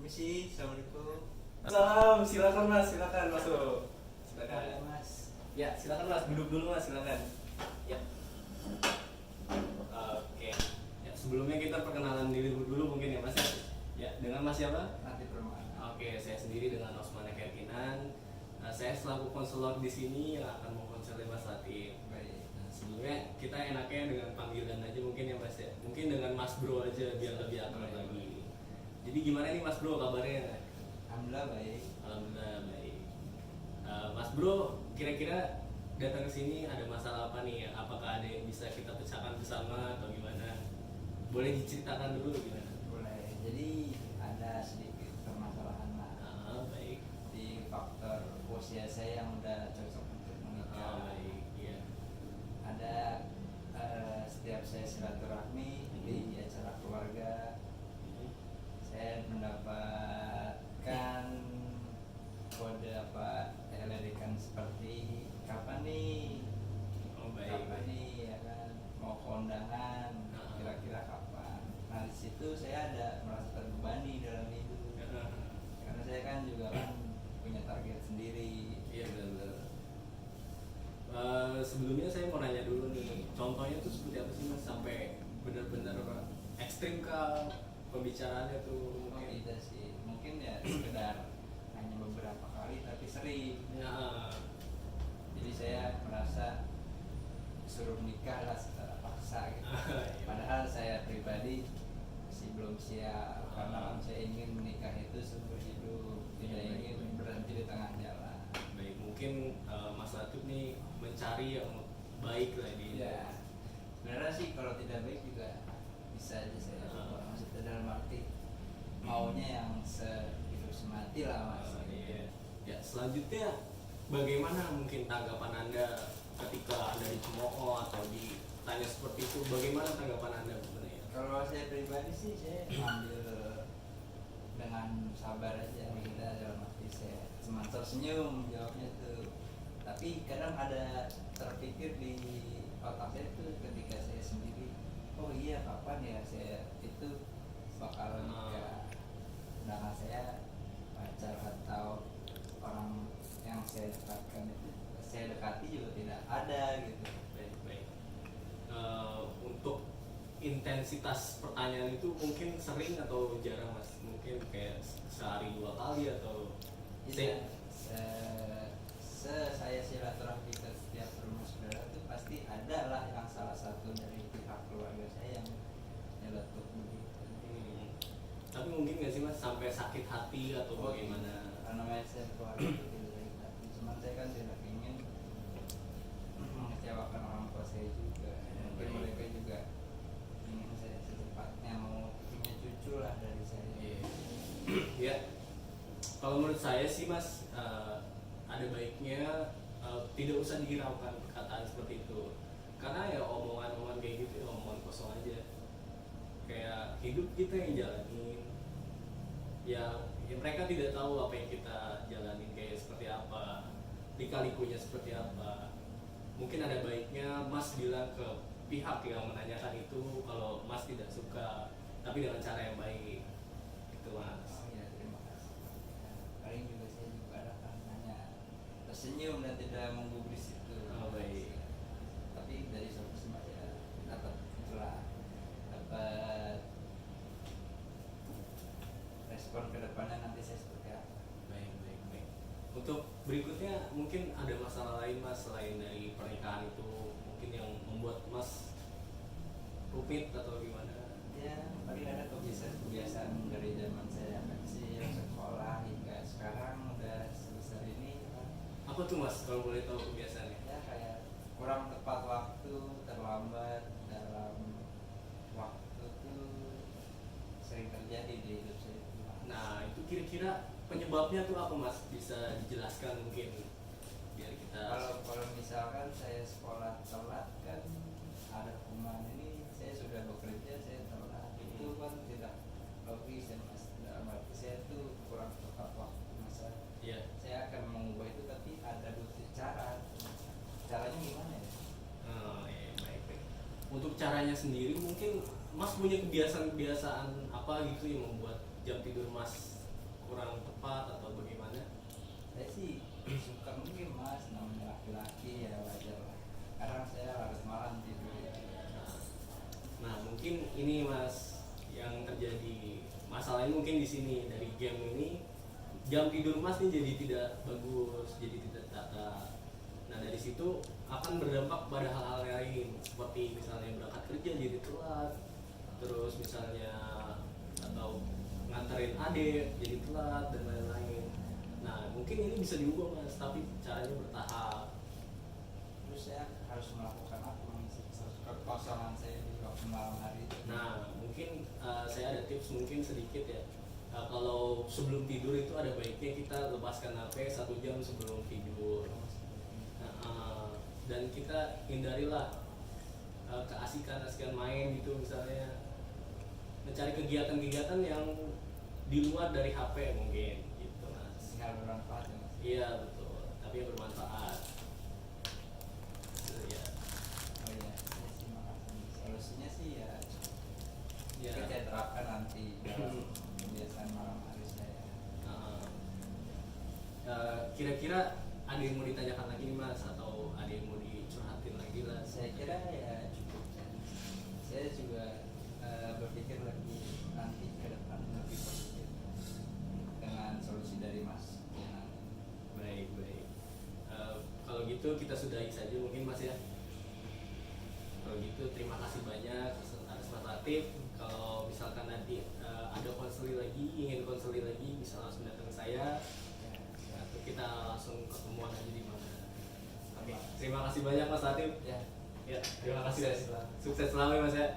Permisi, assalamualaikum. Salam, silakan mas, silakan masuk. Silakan. Ya mas. Ya, silakan mas, duduk dulu mas, silakan. Ya. Oke. Ya, sebelumnya kita perkenalan diri dulu mungkin ya mas. Ya, dengan mas siapa? Nanti permana. Oke, saya sendiri dengan Osman Kerkinan. Saya selaku konselor di sini yang akan mengkonseling Mas Latif. Baik. Sebelumnya kita enaknya dengan panggilan aja mungkin ya mas ya. Mungkin dengan Mas Bro aja biar lebih akrab lagi. Jadi gimana nih Mas Bro kabarnya? Alhamdulillah baik. Alhamdulillah baik. Mas Bro, kira-kira datang ke sini ada masalah apa nih? Apakah ada yang bisa kita pecahkan bersama atau gimana? Boleh diceritakan dulu gimana? Boleh. Jadi ada sedikit permasalahan lah Baik. di faktor usia saya yang udah cocok untuk menikah. Baik, iya. Ada setiap saya silaturahmi di acara keluarga, saya mendapatkan kode elekan seperti kapan nih, kapan nih ya kan, mau kondangan, kira-kira kapan. Nah di situ saya ada merasa terbebani dalam itu, karena saya kan juga kan punya target sendiri. Iya benar-benar. Sebelumnya saya mau nanya dulu nih, contohnya tuh seperti apa sih mas sampai benar-benar ekstrim kah pembicaraannya tuh? Oh tidak sih, mungkin ya sekedar hanya beberapa kali tapi sering. Ya. Jadi saya merasa suruh nikah lah secara paksa gitu. Padahal saya pribadi masih belum siap, karena saya ingin menikah itu seumur hidup, tidak ingin berhenti di tengah jalan. Baik, mungkin Mas Latif nih mencari yang baik lah di. Ya, sebenarnya sih kalau tidak baik juga bisa aja saya coba. Maksudnya dalam arti maunya yang sehidup semati lah mas. Iya. Ya, selanjutnya bagaimana mungkin tanggapan Anda ketika Anda dicemooh atau ditanya seperti itu? Bagaimana tanggapan Anda sebenarnya? Kalau saya pribadi sih saya ambil dengan sabar aja, kita dalam arti saya cuma tersenyum jawabnya tuh. Tapi kadang ada terpikir di otak saya tuh ketika saya sendiri, oh iya kapan ya saya itu bakal nikah. Sedangkan saya pacar atau orang yang saya dekatkan itu, saya dekati juga tidak ada gitu. Baik. Untuk intensitas pertanyaan itu mungkin sering atau jarang mas? Mungkin kayak sehari 2 kali atau? Iya, saya silaturahmi ke setiap rumah saudara itu pasti ada lah yang salah satu dari pihak keluarga saya yang nyeletuk begitu. Tapi mungkin nggak sih mas sampai sakit hati atau bagaimana? Karena saya keluarga itu tidak sakit hati, cuman saya kan tidak ingin mengecewakan orang tua saya juga. Mungkin mereka juga ingin saya secepatnya mau punya cucu lah dari saya. Ya, kalau menurut saya sih mas ada baiknya tidak usah dihiraukan perkataan seperti itu, karena ya omongan-omongan kayak gitu ya omongan kosong aja. Kayak hidup kita yang jalanin, ya mereka tidak tahu apa yang kita jalanin kayak seperti apa, lika-likunya seperti apa. Mungkin ada baiknya mas bilang ke pihak yang menanyakan itu kalau mas tidak suka, tapi dengan cara yang baik itu mas. Oh ya, terima kasih. Ya, paling juga saya juga akan hanya tersenyum dan tidak menggubris itu. Oh, baik. Tapi dari suatu saya dapat itulah, dapat respon ke depannya nanti saya seperti apa. Baik. Untuk berikutnya mungkin ada masalah lain mas selain dari pernikahan itu, mungkin yang membuat mas rumit atau gimana? Ya, paling ada kebiasaan dari zaman saya kecil, sekolah hingga sekarang udah sebesar ini. Apa tuh mas kalau boleh tahu kebiasaannya? Ya kayak kurang tepat waktu, terlambat dalam waktu tuh sering terjadi di hidup saya. Nah itu kira-kira penyebabnya tuh apa mas? Bisa dijelaskan mungkin biar kita. Kalau misalkan saya sekolah telat kan ada hukuman, ini saya sudah bekerja saya telat, itu kan tidak logis ya mas. Dalam arti saya tuh kurang tepat waktu masa. Iya. Saya akan mengubah itu tapi ada butuh cara. Caranya gimana ya? Baik. Untuk caranya sendiri mungkin mas punya kebiasaan-kebiasaan apa gitu yang membuat jam tidur mas kurang tepat atau bagaimana? Saya sih suka mungkin mas, namanya laki-laki ya wajar lah. Kadang saya larut malam tidur ya. Nah mungkin ini mas yang terjadi masalahnya mungkin di sini dari game ini jam tidur mas nih jadi tidak bagus, jadi tidak tata. Nah dari situ akan berdampak pada hal-hal lain seperti misalnya berangkat kerja jadi telat, terus misalnya atau nganterin adik jadi telat dan lain-lain. Nah mungkin ini bisa diubah mas, tapi caranya bertahap. Terus saya harus melakukan apa mengisi kekosongan saya di waktu malam hari itu. Nah, mungkin saya ada tips mungkin sedikit ya. Kalau sebelum tidur itu ada baiknya kita lepaskan HP 1 jam sebelum tidur. Dan kita hindarilah keasikan main gitu misalnya. Mencari kegiatan-kegiatan yang di luar dari HP mungkin gitu mas. Tinggal bermanfaat ya mas. Iya betul, tapi yang bermanfaat. Itu ya. Oh iya, saya sih makasih. Solusinya sih ya, Ya. mungkin saya terapkan nanti dalam kebiasaan malam hari saya. Kira-kira ada yang mau ditanyakan lagi nih mas atau ada yang mau dicurhatin lagi lah? Saya kira ya cukup. Saya juga berpikir lagi nanti ke depan lebih positif dengan solusi dari mas. Ya, nanti. Baik. Kalau gitu kita sudahi saja mungkin mas ya. Kalau gitu terima kasih banyak atas Mas Latif. Kalau misalkan nanti ada konseling lagi, ingin konseling lagi bisa langsung datang ke saya. Atau kita langsung ketemuan aja di mana. Oke, terima kasih banyak Mas Latif. Ya. Ya, terima kasih. Sukses selalu ya Mas ya.